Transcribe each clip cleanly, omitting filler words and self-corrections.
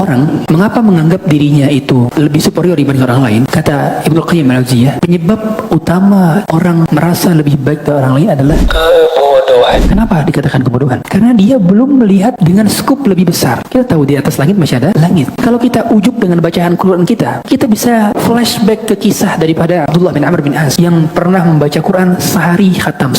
orang mengapa menganggap dirinya itu lebih superior dibanding orang lain? Kata Ibnu Qayyim al-Jauziyah, penyebab utama orang merasa lebih baik dari orang lain adalah kebodohan. Kenapa dikatakan kebodohan? Karena dia belum melihat dengan skup lebih besar. Kita tahu di atas langit masih ada langit. Kalau kita ujub dengan bacaan Quran kita bisa flashback ke kisah daripada Abdullah bin Amr bin As yang pernah membaca Quran sehari khatam.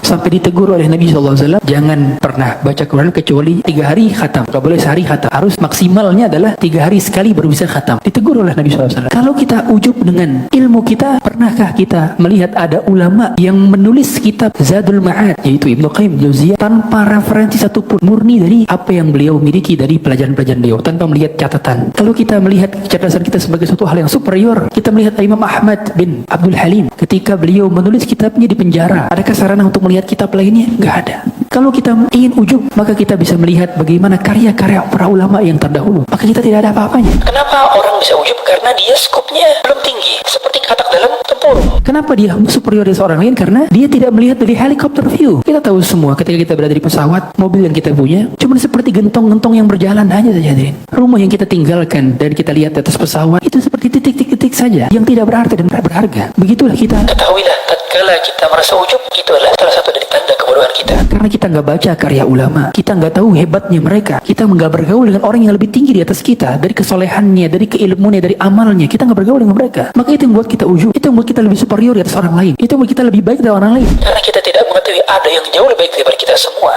Sampai ditegur oleh Nabi SAW, jangan pernah baca Quran kecuali 3 hari khatam. Gak boleh sehari khatam. Harus maksimalnya adalah 3 hari sekali baru bisa khatam. Ditegur oleh Nabi SAW. Kalau kita ujub dengan ilmu kita, pernahkah kita melihat ada ulama yang menulis kitab Zadul Ma'ad, yaitu Ibnu Qayyim Jauziyah, tanpa referensi satupun, murni dari apa yang beliau miliki dari pelajaran-pelajaran beliau, tanpa melihat catatan. Kalau kita melihat kecerdasan kita sebagai suatu hal yang superior, kita melihat Imam Ahmad bin Abdul Halim ketika beliau menulis kitabnya di penjara, adakah sarana untuk melihat kitab lainnya? Nggak ada. Kalau kita ingin ujub, maka kita bisa melihat bagaimana karya-karya para ulama yang terdahulu. Maka kita tidak ada apa-apanya. Kenapa orang bisa ujub? Karena dia skupnya belum tinggi, seperti katak dalam tempurung. Kenapa dia superior dari seorang lain? Karena dia tidak melihat dari helikopter view. Kita tahu semua ketika kita berada di pesawat, mobil yang kita punya cuma seperti gentong-gentong yang berjalan hanya saja. Rumah yang kita tinggalkan dan kita lihat di atas pesawat itu seperti titik-titik saja yang tidak berarti dan berharga. Begitulah kita. Ketahuilah, tatkala kita merasa ujub, itu adalah salah satu dari tanda kebodohan kita. Karena kita nggak baca karya ulama, kita nggak tahu hebatnya mereka, kita nggak bergaul dengan orang yang lebih tinggi di atas kita, dari kesolehannya, dari keilmuannya, dari amalnya, kita nggak bergaul dengan mereka. Maka itu yang membuat kita ujub, itu yang membuat kita lebih superior di atas orang lain, itu yang membuat kita lebih baik dari orang lain. Karena kita tidak mengetahui ada yang jauh lebih baik daripada kita semua.